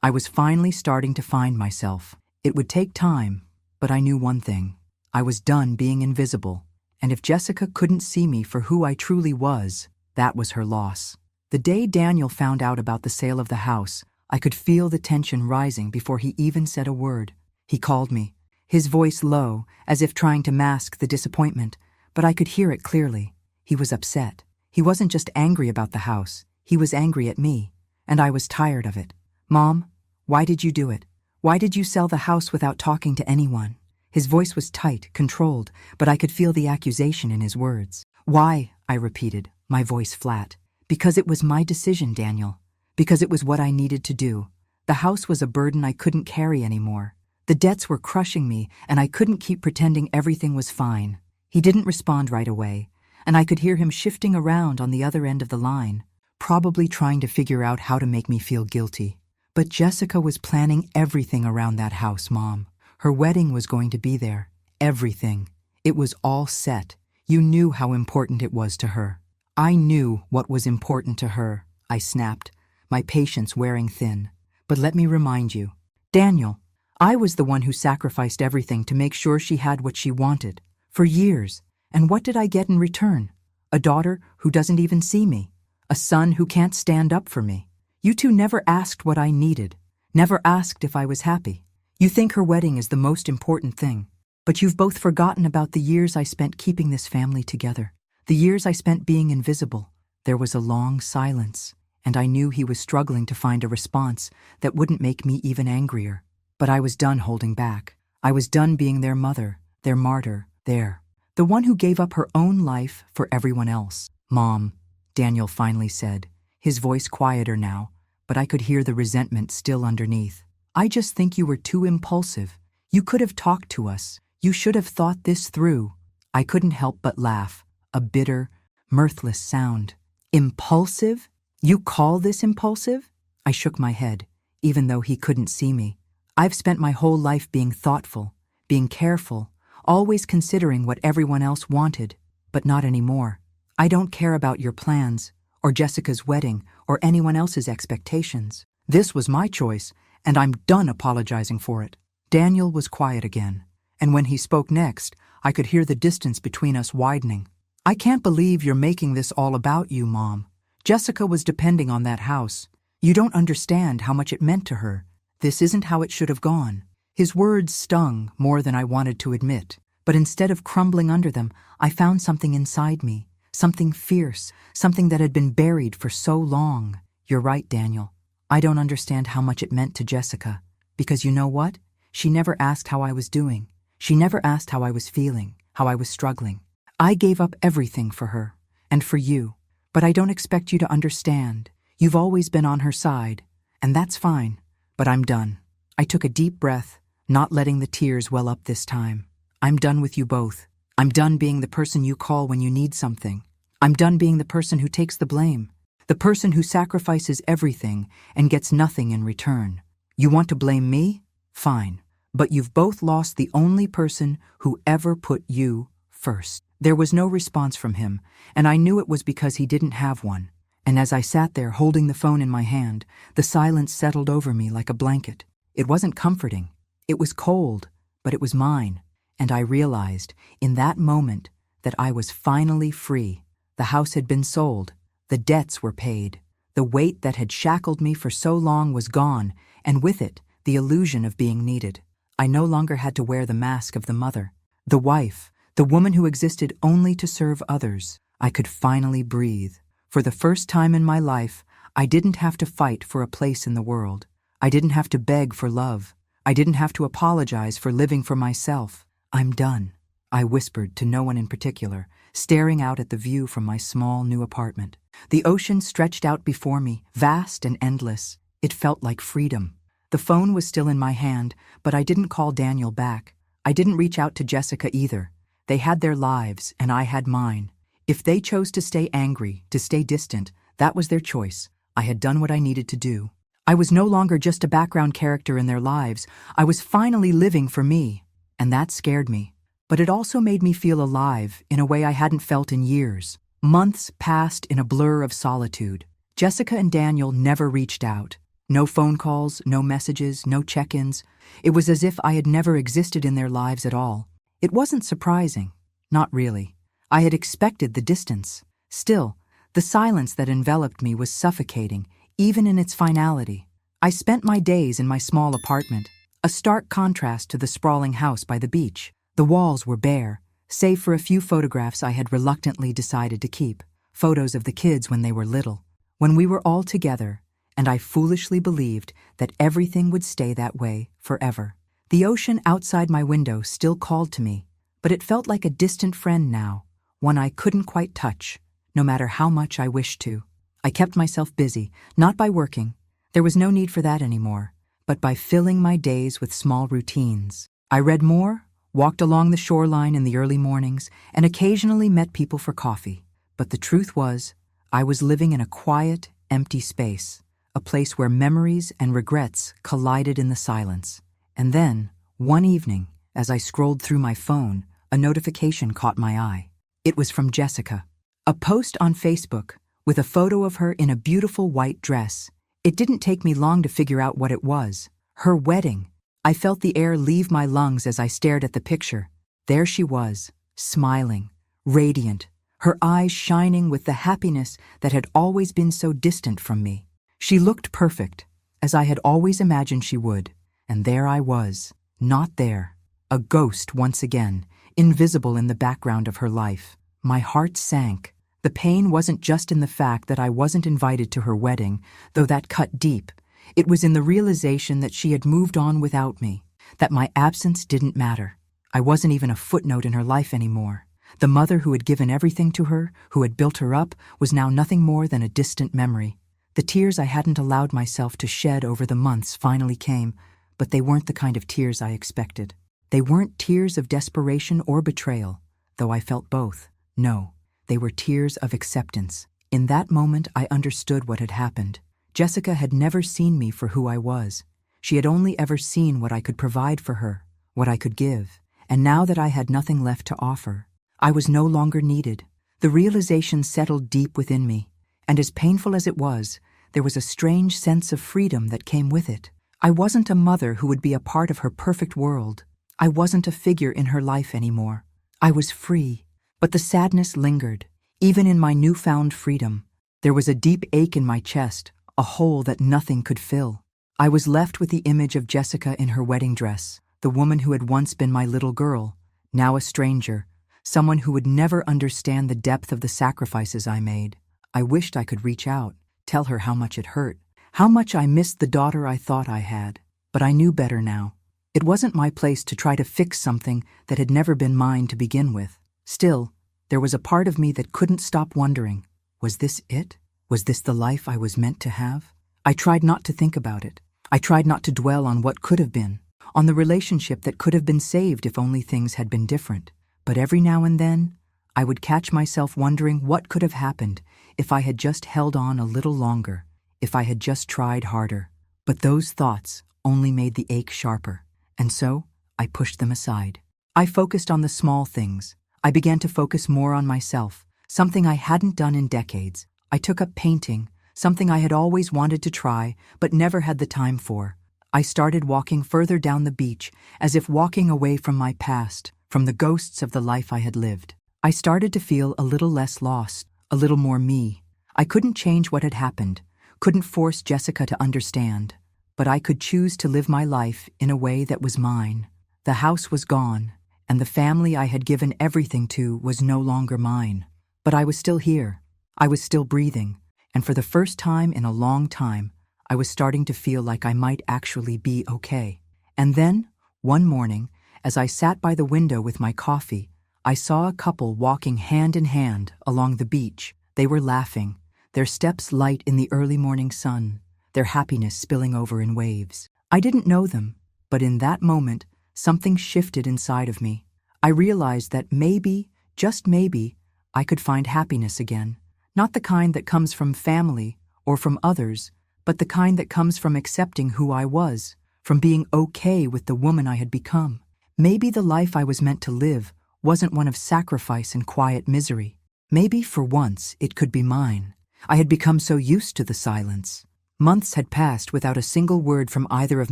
I was finally starting to find myself. It would take time, but I knew one thing. I was done being invisible. And if Jessica couldn't see me for who I truly was, that was her loss. The day Daniel found out about the sale of the house, I could feel the tension rising before he even said a word. He called me, his voice low, as if trying to mask the disappointment, but I could hear it clearly. He was upset. He wasn't just angry about the house. He was angry at me, and I was tired of it. "Mom, why did you do it? Why did you sell the house without talking to anyone?" His voice was tight, controlled, but I could feel the accusation in his words. "Why?" I repeated, my voice flat. "Because it was my decision, Daniel. Because it was what I needed to do. The house was a burden I couldn't carry anymore. The debts were crushing me, and I couldn't keep pretending everything was fine." He didn't respond right away, and I could hear him shifting around on the other end of the line, probably trying to figure out how to make me feel guilty. But Jessica was planning everything around that house, Mom. Her wedding was going to be there. Everything. It was all set. You knew how important it was to her. "I knew what was important to her," I snapped, my patience wearing thin. "But let me remind you, Daniel, I was the one who sacrificed everything to make sure she had what she wanted, for years. And what did I get in return? A daughter who doesn't even see me. A son who can't stand up for me. You two never asked what I needed. Never asked if I was happy. You think her wedding is the most important thing. But you've both forgotten about the years I spent keeping this family together. The years I spent being invisible. There was a long silence, and I knew he was struggling to find a response that wouldn't make me even angrier. But I was done holding back. I was done being their mother, their martyr, the one who gave up her own life for everyone else. "Mom," Daniel finally said, his voice quieter now, but I could hear the resentment still underneath. "I just think you were too impulsive. You could have talked to us. You should have thought this through." I couldn't help but laugh, a bitter, mirthless sound. "Impulsive? You call this impulsive?" I shook my head, even though he couldn't see me. "I've spent my whole life being thoughtful, being careful, always considering what everyone else wanted, but not anymore. I don't care about your plans, or Jessica's wedding, or anyone else's expectations. This was my choice, and I'm done apologizing for it." Daniel was quiet again, and when he spoke next, I could hear the distance between us widening. "I can't believe you're making this all about you, Mom. Jessica was depending on that house. You don't understand how much it meant to her. This isn't how it should have gone." His words stung more than I wanted to admit, but instead of crumbling under them, I found something inside me, something fierce, something that had been buried for so long. "You're right, Daniel. I don't understand how much it meant to Jessica, because you know what? She never asked how I was doing. She never asked how I was feeling, how I was struggling. I gave up everything for her, and for you, but I don't expect you to understand. You've always been on her side, and that's fine, but I'm done." I took a deep breath, not letting the tears well up this time. "I'm done with you both. I'm done being the person you call when you need something. I'm done being the person who takes the blame, the person who sacrifices everything and gets nothing in return. You want to blame me? Fine. But you've both lost the only person who ever put you first." There was no response from him, and I knew it was because he didn't have one. And as I sat there holding the phone in my hand, the silence settled over me like a blanket. It wasn't comforting. It was cold, but it was mine. And I realized, in that moment, that I was finally free. The house had been sold. The debts were paid. The weight that had shackled me for so long was gone, and with it, the illusion of being needed. I no longer had to wear the mask of the mother, the wife, the woman who existed only to serve others. I could finally breathe. For the first time in my life, I didn't have to fight for a place in the world. I didn't have to beg for love. I didn't have to apologize for living for myself. "I'm done," I whispered to no one in particular, staring out at the view from my small new apartment. The ocean stretched out before me, vast and endless. It felt like freedom. The phone was still in my hand, but I didn't call Daniel back. I didn't reach out to Jessica either. They had their lives, and I had mine. If they chose to stay angry, to stay distant, that was their choice. I had done what I needed to do. I was no longer just a background character in their lives. I was finally living for me, and that scared me. But it also made me feel alive in a way I hadn't felt in years. Months passed in a blur of solitude. Jessica and Daniel never reached out. No phone calls, no messages, no check-ins. It was as if I had never existed in their lives at all. It wasn't surprising. Not really. I had expected the distance. Still, the silence that enveloped me was suffocating, even in its finality. I spent my days in my small apartment, a stark contrast to the sprawling house by the beach. The walls were bare, save for a few photographs I had reluctantly decided to keep, photos of the kids when they were little, when we were all together, and I foolishly believed that everything would stay that way forever. The ocean outside my window still called to me, but it felt like a distant friend now, one I couldn't quite touch, no matter how much I wished to. I kept myself busy, not by working. There was no need for that anymore, but by filling my days with small routines. I read more, walked along the shoreline in the early mornings, and occasionally met people for coffee. But the truth was, I was living in a quiet, empty space, a place where memories and regrets collided in the silence. And then, one evening, as I scrolled through my phone, a notification caught my eye. It was from Jessica. A post on Facebook, with a photo of her in a beautiful white dress. It didn't take me long to figure out what it was. Her wedding. I felt the air leave my lungs as I stared at the picture. There she was, smiling, radiant, her eyes shining with the happiness that had always been so distant from me. She looked perfect, as I had always imagined she would, and there I was, not there, a ghost once again, invisible in the background of her life. My heart sank. The pain wasn't just in the fact that I wasn't invited to her wedding, though that cut deep. It was in the realization that she had moved on without me, that my absence didn't matter. I wasn't even a footnote in her life anymore. The mother who had given everything to her, who had built her up, was now nothing more than a distant memory. The tears I hadn't allowed myself to shed over the months finally came, but they weren't the kind of tears I expected. They weren't tears of desperation or betrayal, though I felt both. No, they were tears of acceptance. In that moment, I understood what had happened. Jessica had never seen me for who I was. She had only ever seen what I could provide for her, what I could give. And now that I had nothing left to offer, I was no longer needed. The realization settled deep within me, and as painful as it was, there was a strange sense of freedom that came with it. I wasn't a mother who would be a part of her perfect world. I wasn't a figure in her life anymore. I was free, but the sadness lingered. Even in my newfound freedom, there was a deep ache in my chest, a hole that nothing could fill. I was left with the image of Jessica in her wedding dress, the woman who had once been my little girl, now a stranger, someone who would never understand the depth of the sacrifices I made. I wished I could reach out, tell her how much it hurt, how much I missed the daughter I thought I had. But I knew better now. It wasn't my place to try to fix something that had never been mine to begin with. Still, there was a part of me that couldn't stop wondering, was this it? Was this the life I was meant to have? I tried not to think about it. I tried not to dwell on what could have been, on the relationship that could have been saved if only things had been different. But every now and then, I would catch myself wondering what could have happened if I had just held on a little longer, if I had just tried harder. But those thoughts only made the ache sharper, and so I pushed them aside. I focused on the small things. I began to focus more on myself, something I hadn't done in decades. I took up painting, something I had always wanted to try but never had the time for. I started walking further down the beach, as if walking away from my past, from the ghosts of the life I had lived. I started to feel a little less lost, a little more me. I couldn't change what had happened, couldn't force Jessica to understand, but I could choose to live my life in a way that was mine. The house was gone, and the family I had given everything to was no longer mine. But I was still here. I was still breathing, and for the first time in a long time, I was starting to feel like I might actually be okay. And then, one morning, as I sat by the window with my coffee, I saw a couple walking hand in hand along the beach. They were laughing, their steps light in the early morning sun, their happiness spilling over in waves. I didn't know them, but in that moment, something shifted inside of me. I realized that maybe, just maybe, I could find happiness again. Not the kind that comes from family or from others, but the kind that comes from accepting who I was, from being okay with the woman I had become. Maybe the life I was meant to live wasn't one of sacrifice and quiet misery. Maybe, for once, it could be mine. I had become so used to the silence. Months had passed without a single word from either of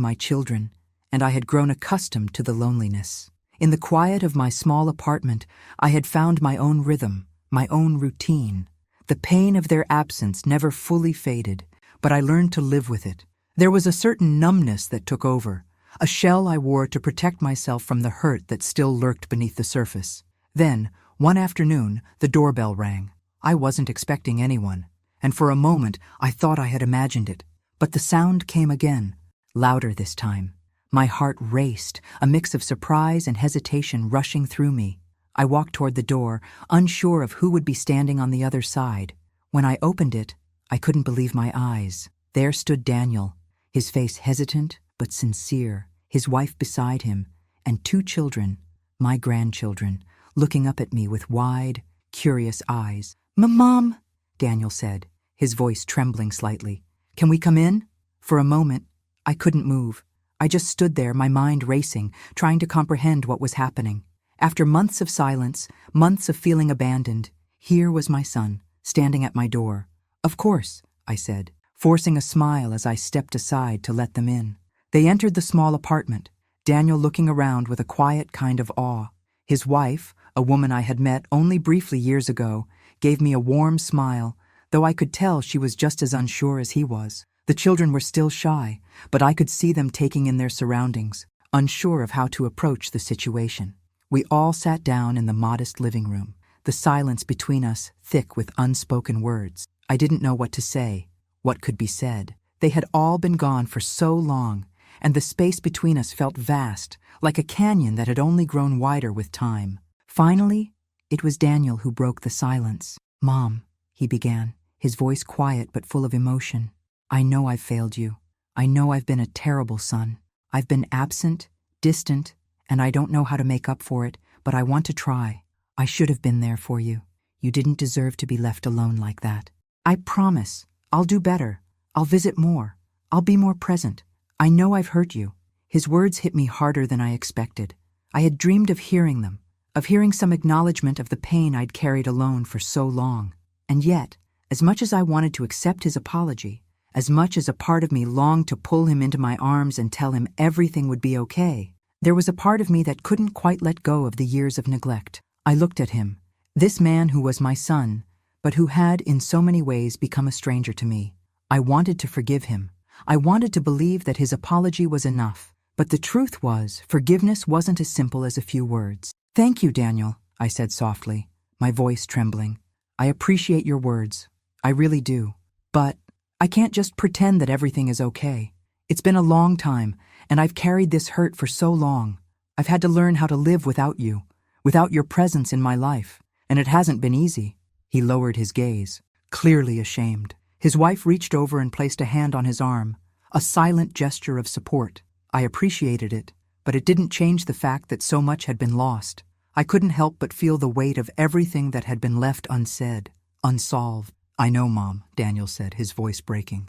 my children, and I had grown accustomed to the loneliness. In the quiet of my small apartment, I had found my own rhythm, my own routine. The pain of their absence never fully faded, but I learned to live with it. There was a certain numbness that took over, a shell I wore to protect myself from the hurt that still lurked beneath the surface. Then, one afternoon, the doorbell rang. I wasn't expecting anyone, and for a moment I thought I had imagined it. But the sound came again, louder this time. My heart raced, a mix of surprise and hesitation rushing through me. I walked toward the door, unsure of who would be standing on the other side. When I opened it, I couldn't believe my eyes. There stood Daniel, his face hesitant but sincere, his wife beside him, and 2 children, my grandchildren, looking up at me with wide, curious eyes. "Mom," Daniel said, his voice trembling slightly. "Can we come in?" For a moment, I couldn't move. I just stood there, my mind racing, trying to comprehend what was happening. After months of silence, months of feeling abandoned, here was my son, standing at my door. "Of course," I said, forcing a smile as I stepped aside to let them in. They entered the small apartment, Daniel looking around with a quiet kind of awe. His wife, a woman I had met only briefly years ago, gave me a warm smile, though I could tell she was just as unsure as he was. The children were still shy, but I could see them taking in their surroundings, unsure of how to approach the situation. We all sat down in the modest living room, the silence between us thick with unspoken words. I didn't know what to say, what could be said. They had all been gone for so long, and the space between us felt vast, like a canyon that had only grown wider with time. Finally, it was Daniel who broke the silence. "Mom," he began, his voice quiet but full of emotion. "I know I've failed you. I know I've been a terrible son. I've been absent, distant, and I don't know how to make up for it, but I want to try. I should have been there for you. You didn't deserve to be left alone like that. I promise, I'll do better. I'll visit more. I'll be more present. I know I've hurt you." His words hit me harder than I expected. I had dreamed of hearing them, of hearing some acknowledgement of the pain I'd carried alone for so long. And yet, as much as I wanted to accept his apology, as much as a part of me longed to pull him into my arms and tell him everything would be okay, there was a part of me that couldn't quite let go of the years of neglect. I looked at him, this man who was my son, but who had in so many ways become a stranger to me. I wanted to forgive him. I wanted to believe that his apology was enough. But the truth was, forgiveness wasn't as simple as a few words. "Thank you, Daniel," I said softly, my voice trembling. "I appreciate your words. I really do. But I can't just pretend that everything is okay. It's been a long time, and I've carried this hurt for so long. I've had to learn how to live without you, without your presence in my life, and it hasn't been easy." He lowered his gaze, clearly ashamed. His wife reached over and placed a hand on his arm, a silent gesture of support. I appreciated it, but it didn't change the fact that so much had been lost. I couldn't help but feel the weight of everything that had been left unsaid, unsolved. "I know, Mom," Daniel said, his voice breaking.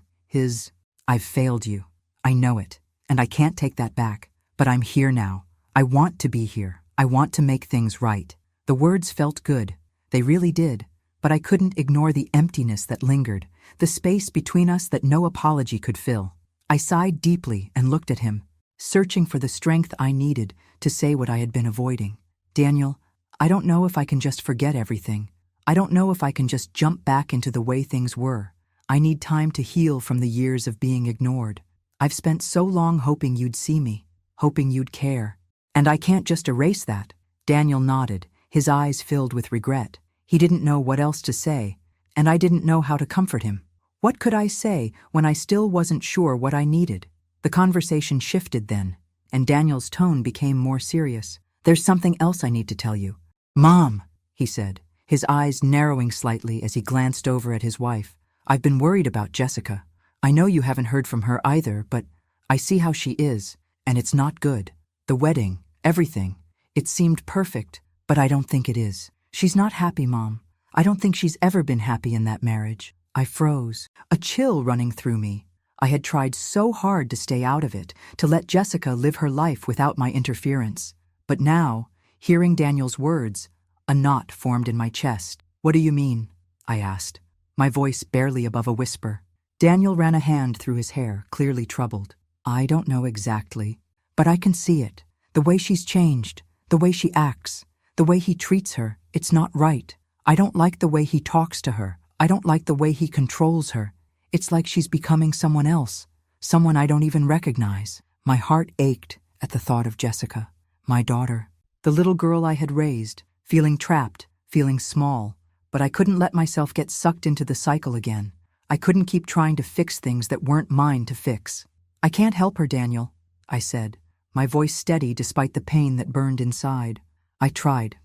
"I've failed you. I know it, and I can't take that back. But I'm here now. I want to be here. I want to make things right." The words felt good. They really did. But I couldn't ignore the emptiness that lingered, the space between us that no apology could fill. I sighed deeply and looked at him, searching for the strength I needed to say what I had been avoiding. "Daniel, I don't know if I can just forget everything. I don't know if I can just jump back into the way things were. I need time to heal from the years of being ignored. I've spent so long hoping you'd see me, hoping you'd care. And I can't just erase that." Daniel nodded, his eyes filled with regret. He didn't know what else to say, and I didn't know how to comfort him. What could I say when I still wasn't sure what I needed? The conversation shifted then, and Daniel's tone became more serious. "There's something else I need to tell you." "Mom," he said, his eyes narrowing slightly as he glanced over at his wife. "I've been worried about Jessica. I know you haven't heard from her either, but I see how she is, and it's not good. The wedding, everything, it seemed perfect, but I don't think it is. She's not happy, Mom. I don't think she's ever been happy in that marriage." I froze, a chill running through me. I had tried so hard to stay out of it, to let Jessica live her life without my interference. But now, hearing Daniel's words, a knot formed in my chest. "What do you mean?" I asked, my voice barely above a whisper. Daniel ran a hand through his hair, clearly troubled. "I don't know exactly, but I can see it. The way she's changed, the way she acts, the way he treats her, it's not right. I don't like the way he talks to her. I don't like the way he controls her. It's like she's becoming someone else, someone I don't even recognize." My heart ached at the thought of Jessica, my daughter, the little girl I had raised, feeling trapped, feeling small. But I couldn't let myself get sucked into the cycle again. I couldn't keep trying to fix things that weren't mine to fix. "I can't help her, Daniel," I said, my voice steady despite the pain that burned inside. I tried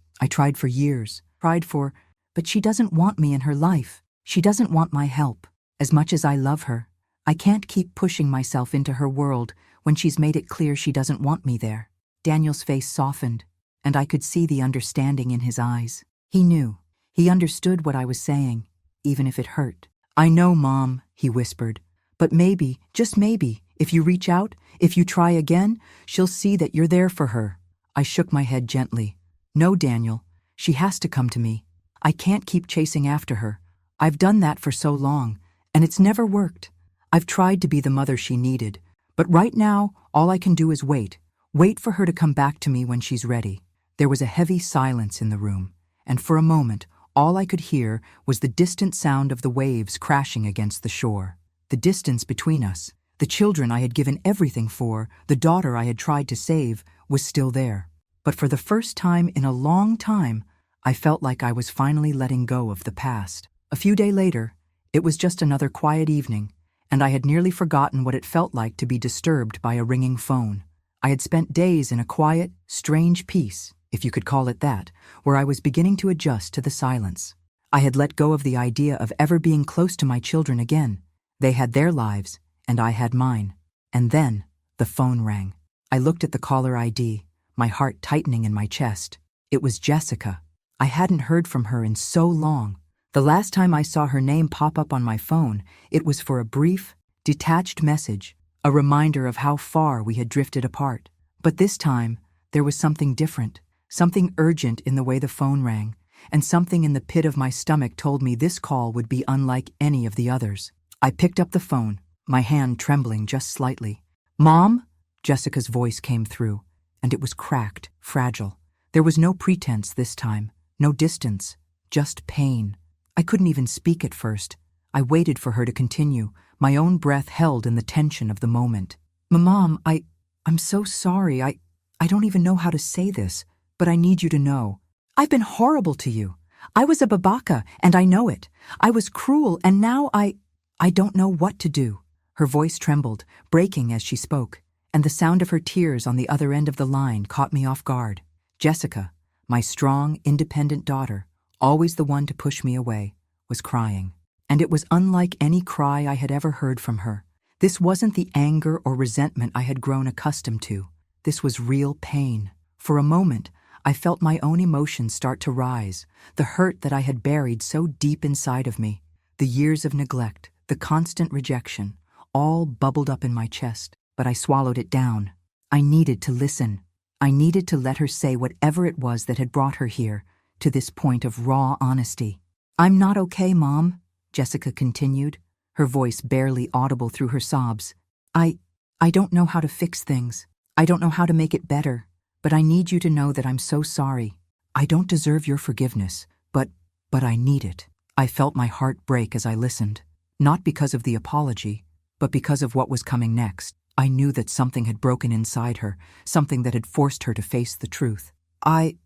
for years, but she doesn't want me in her life. She doesn't want my help. As much as I love her, I can't keep pushing myself into her world when she's made it clear she doesn't want me there." Daniel's face softened, and I could see the understanding in his eyes. He knew. He understood what I was saying, even if it hurt. "I know, Mom," he whispered, "but maybe, just maybe, if you reach out, if you try again, she'll see that you're there for her." I shook my head gently. "No, Daniel, she has to come to me. I can't keep chasing after her. I've done that for so long, and it's never worked. I've tried to be the mother she needed, but right now, all I can do is wait Wait for her to come back to me when she's ready. There was a heavy silence in the room, and for a moment, all I could hear was the distant sound of the waves crashing against the shore. The distance between us, the children I had given everything for, the daughter I had tried to save, was still there. But for the first time in a long time, I felt like I was finally letting go of the past. A few days later, it was just another quiet evening, and I had nearly forgotten what it felt like to be disturbed by a ringing phone. I had spent days in a quiet, strange peace, if you could call it that, where I was beginning to adjust to the silence. I had let go of the idea of ever being close to my children again. They had their lives, and I had mine. And then, the phone rang. I looked at the caller ID, my heart tightening in my chest. It was Jessica. I hadn't heard from her in so long. The last time I saw her name pop up on my phone, it was for a brief, detached message, a reminder of how far we had drifted apart. But this time, there was something different, something urgent in the way the phone rang, and something in the pit of my stomach told me this call would be unlike any of the others. I picked up the phone, my hand trembling just slightly. "Mom?" Jessica's voice came through, and it was cracked, fragile. There was no pretense this time, no distance, just pain. I couldn't even speak at first. I waited for her to continue, my own breath held in the tension of the moment. "Mom, I'm so sorry. I don't even know how to say this, but I need you to know. I've been horrible to you. I was a babaka, and I know it. I was cruel, and now I don't know what to do." Her voice trembled, breaking as she spoke, and the sound of her tears on the other end of the line caught me off guard. Jessica, my strong, independent daughter, always the one to push me away, was crying. And it was unlike any cry I had ever heard from her. This wasn't the anger or resentment I had grown accustomed to. This was real pain. For a moment, I felt my own emotions start to rise, the hurt that I had buried so deep inside of me. The years of neglect, the constant rejection, all bubbled up in my chest, but I swallowed it down. I needed to listen. I needed to let her say whatever it was that had brought her here, to this point of raw honesty. "I'm not okay, Mom," Jessica continued, her voice barely audible through her sobs. I don't know how to fix things. I don't know how to make it better, but I need you to know that I'm so sorry. I don't deserve your forgiveness, but I need it." I felt my heart break as I listened, not because of the apology, but because of what was coming next. I knew that something had broken inside her, something that had forced her to face the truth. I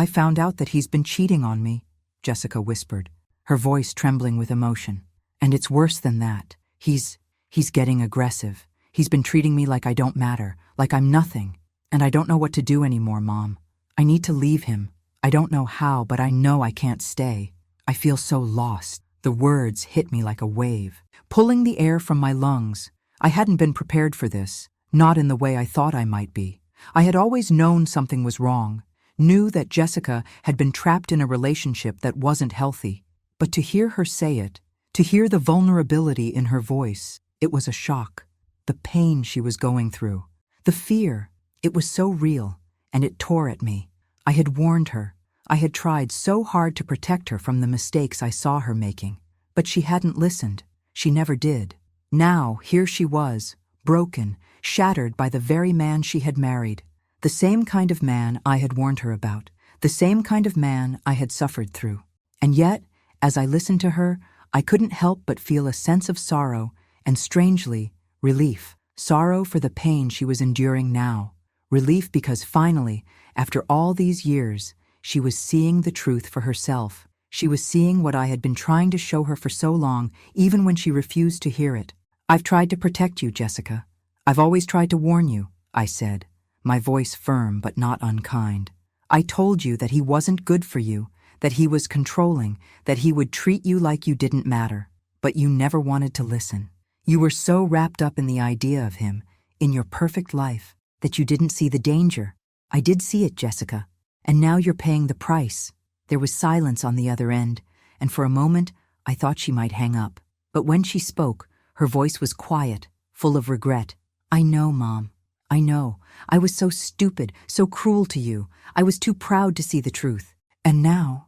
found out that he's been cheating on me," Jessica whispered, her voice trembling with emotion. "And it's worse than that. He's getting aggressive. He's been treating me like I don't matter, like I'm nothing. And I don't know what to do anymore, Mom. I need to leave him. I don't know how, but I know I can't stay. I feel so lost." The words hit me like a wave, pulling the air from my lungs. I hadn't been prepared for this, not in the way I thought I might be. I had always known something was wrong, knew that Jessica had been trapped in a relationship that wasn't healthy. But to hear her say it, to hear the vulnerability in her voice, it was a shock. The pain she was going through, the fear, it was so real, and it tore at me. I had warned her. I had tried so hard to protect her from the mistakes I saw her making. But she hadn't listened. She never did. Now, here she was, broken, shattered by the very man she had married. The same kind of man I had warned her about, the same kind of man I had suffered through. And yet, as I listened to her, I couldn't help but feel a sense of sorrow and, strangely, relief. Sorrow for the pain she was enduring now. Relief because finally, after all these years, she was seeing the truth for herself. She was seeing what I had been trying to show her for so long, even when she refused to hear it. "I've tried to protect you, Jessica. I've always tried to warn you," I said, my voice firm but not unkind. "I told you that he wasn't good for you, that he was controlling, that he would treat you like you didn't matter. But you never wanted to listen. You were so wrapped up in the idea of him, in your perfect life, that you didn't see the danger. I did see it, Jessica. And now you're paying the price." There was silence on the other end, and for a moment I thought she might hang up. But when she spoke, her voice was quiet, full of regret. "I know, Mom. I know. I was so stupid, so cruel to you. I was too proud to see the truth. And now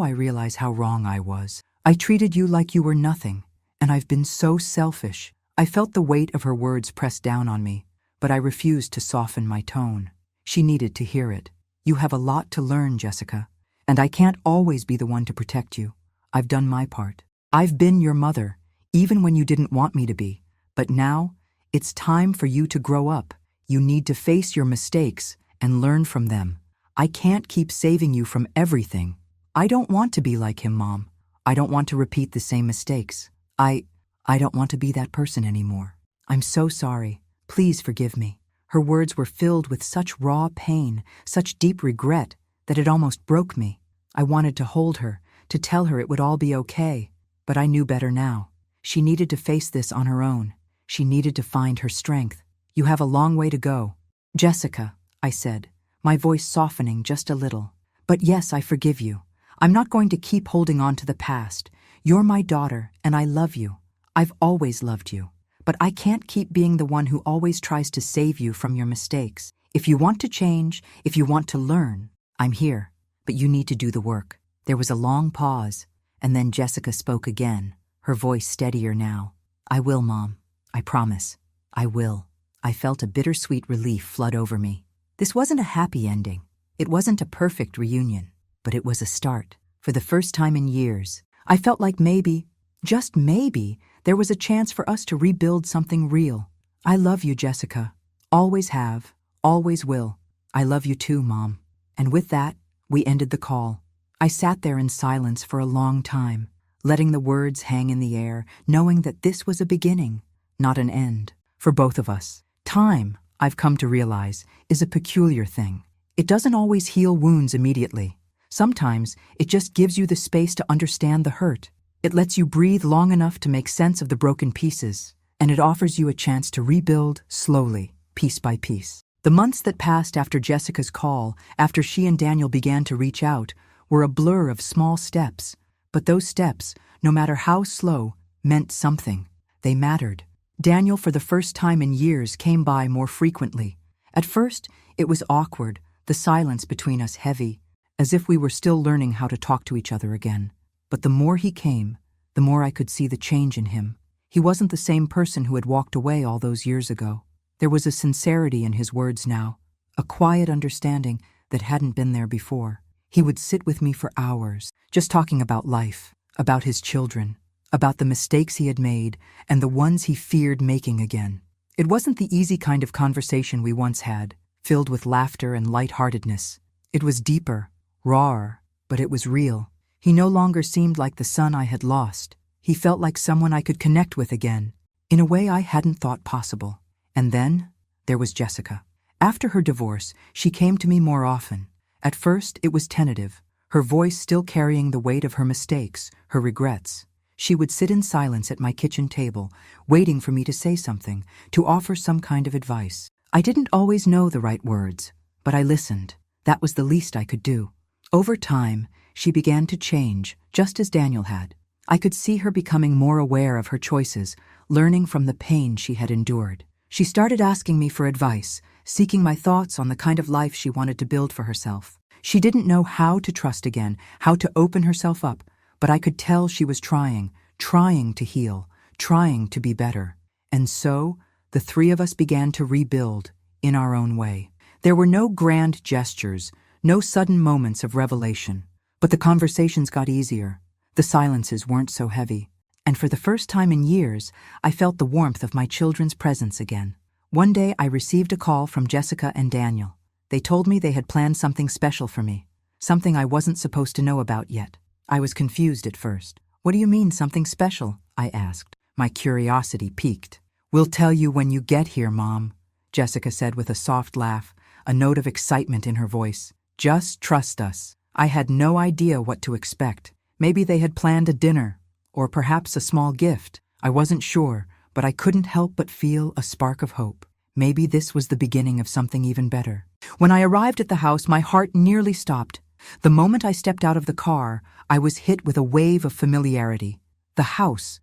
I realize how wrong I was. I treated you like you were nothing, and I've been so selfish." I felt the weight of her words press down on me, but I refused to soften my tone. She needed to hear it. You have a lot to learn, Jessica. And I can't always be the one to protect you. I've done my part. I've been your mother, even when you didn't want me to be. But now, it's time for you to grow up. You need to face your mistakes and learn from them. I can't keep saving you from everything. I don't want to be like him, Mom. I don't want to repeat the same mistakes. I don't want to be that person anymore. I'm so sorry. Please forgive me. Her words were filled with such raw pain, such deep regret, that it almost broke me. I wanted to hold her, to tell her it would all be okay. But I knew better now. She needed to face this on her own. She needed to find her strength. You have a long way to go. Jessica, I said, my voice softening just a little. But yes, I forgive you. I'm not going to keep holding on to the past. You're my daughter, and I love you. I've always loved you. But I can't keep being the one who always tries to save you from your mistakes. If you want to change, if you want to learn, I'm here. But you need to do the work. There was a long pause, and then Jessica spoke again, her voice steadier now. I will, Mom. I promise. I will. I felt a bittersweet relief flood over me. This wasn't a happy ending. It wasn't a perfect reunion, but it was a start. For the first time in years, I felt like maybe, just maybe, there was a chance for us to rebuild something real. I love you, Jessica. Always have, always will. I love you too, Mom. And with that, we ended the call. I sat there in silence for a long time, letting the words hang in the air, knowing that this was a beginning, not an end, for both of us. Time, I've come to realize, is a peculiar thing. It doesn't always heal wounds immediately. Sometimes it just gives you the space to understand the hurt. It lets you breathe long enough to make sense of the broken pieces, and it offers you a chance to rebuild slowly, piece by piece. The months that passed after Jessica's call, after she and Daniel began to reach out, were a blur of small steps. But those steps, no matter how slow, meant something. They mattered. Daniel, for the first time in years, came by more frequently. At first, it was awkward, the silence between us heavy, as if we were still learning how to talk to each other again. But the more he came, the more I could see the change in him. He wasn't the same person who had walked away all those years ago. There was a sincerity in his words now, a quiet understanding that hadn't been there before. He would sit with me for hours, just talking about life, about his children, about the mistakes he had made and the ones he feared making again. It wasn't the easy kind of conversation we once had, filled with laughter and lightheartedness. It was deeper, rawer, but it was real. He no longer seemed like the son I had lost. He felt like someone I could connect with again, in a way I hadn't thought possible. And then, there was Jessica. After her divorce, she came to me more often. At first, it was tentative, her voice still carrying the weight of her mistakes, her regrets. She would sit in silence at my kitchen table, waiting for me to say something, to offer some kind of advice. I didn't always know the right words, but I listened. That was the least I could do. Over time, she began to change, just as Daniel had. I could see her becoming more aware of her choices, learning from the pain she had endured. She started asking me for advice, seeking my thoughts on the kind of life she wanted to build for herself. She didn't know how to trust again, how to open herself up, but I could tell she was trying to heal, trying to be better. And so, the three of us began to rebuild, in our own way. There were no grand gestures, no sudden moments of revelation, but the conversations got easier. The silences weren't so heavy. And for the first time in years, I felt the warmth of my children's presence again. One day, I received a call from Jessica and Daniel. They told me they had planned something special for me, something I wasn't supposed to know about yet. I was confused at first. What do you mean, something special? I asked. My curiosity piqued. We'll tell you when you get here, Mom, Jessica said with a soft laugh, a note of excitement in her voice. Just trust us. I had no idea what to expect. Maybe they had planned a dinner, or perhaps a small gift. I wasn't sure, but I couldn't help but feel a spark of hope. Maybe this was the beginning of something even better. When I arrived at the house, my heart nearly stopped. The moment I stepped out of the car, I was hit with a wave of familiarity. The house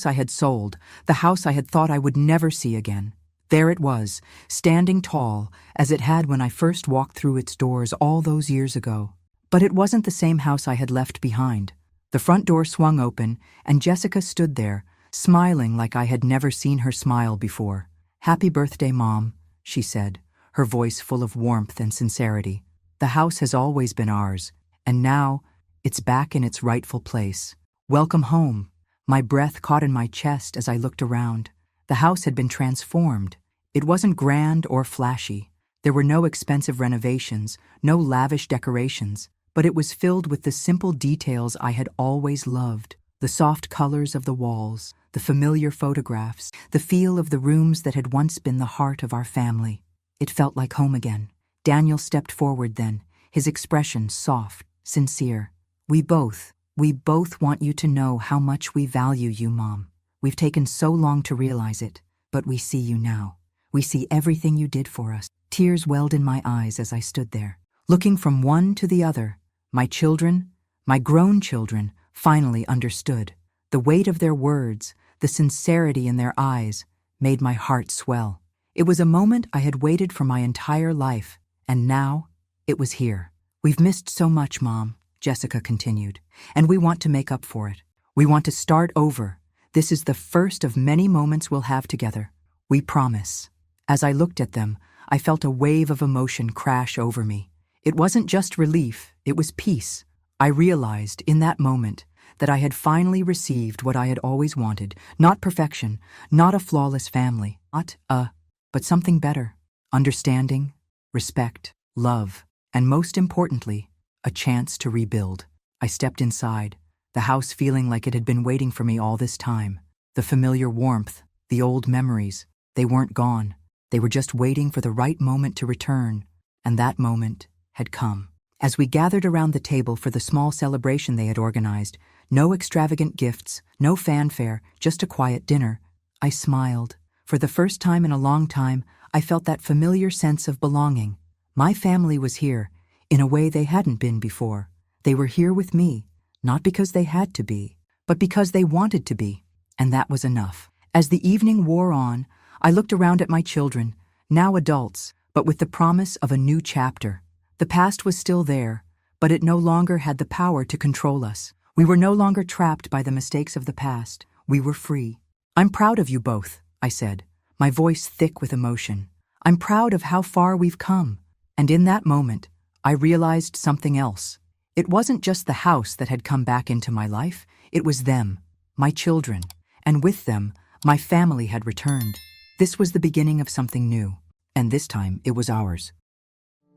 I had sold, the house I had thought I would never see again. There it was, standing tall, as it had when I first walked through its doors all those years ago. But it wasn't the same house I had left behind. The front door swung open, and Jessica stood there, smiling like I had never seen her smile before. Happy birthday, Mom, she said, her voice full of warmth and sincerity. "The house has always been ours, and now it's back in its rightful place. Welcome home." My breath caught in my chest as I looked around. The house had been transformed. It wasn't grand or flashy. There were no expensive renovations, no lavish decorations, but it was filled with the simple details I had always loved. The soft colors of the walls, the familiar photographs, the feel of the rooms that had once been the heart of our family. It felt like home again. Daniel stepped forward then, his expression soft, sincere. We both want you to know how much we value you, Mom. We've taken so long to realize it, but we see you now. We see everything you did for us." Tears welled in my eyes as I stood there, looking from one to the other. My children, my grown children, finally understood. The weight of their words, the sincerity in their eyes, made my heart swell. It was a moment I had waited for my entire life, and now it was here. "We've missed so much, Mom," Jessica continued, "and we want to make up for it. We want to start over. This is the first of many moments we'll have together. We promise." As I looked at them, I felt a wave of emotion crash over me. It wasn't just relief, it was peace. I realized in that moment that I had finally received what I had always wanted, not perfection, not a flawless family, but something better. Understanding, respect, love, and most importantly, a chance to rebuild. I stepped inside, the house feeling like it had been waiting for me all this time. The familiar warmth, the old memories, they weren't gone. They were just waiting for the right moment to return, and that moment had come. As we gathered around the table for the small celebration they had organized, no extravagant gifts, no fanfare, just a quiet dinner, I smiled. For the first time in a long time, I felt that familiar sense of belonging. My family was here, in a way they hadn't been before. They were here with me, not because they had to be, but because they wanted to be, and that was enough. As the evening wore on, I looked around at my children, now adults, but with the promise of a new chapter. The past was still there, but it no longer had the power to control us. We were no longer trapped by the mistakes of the past. We were free. "I'm proud of you both," I said, my voice thick with emotion. "I'm proud of how far we've come." And in that moment, I realized something else. It wasn't just the house that had come back into my life, it was them, my children, and with them, my family had returned. This was the beginning of something new, and this time it was ours.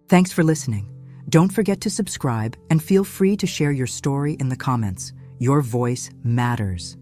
Thanks for listening. Don't forget to subscribe and feel free to share your story in the comments. Your voice matters.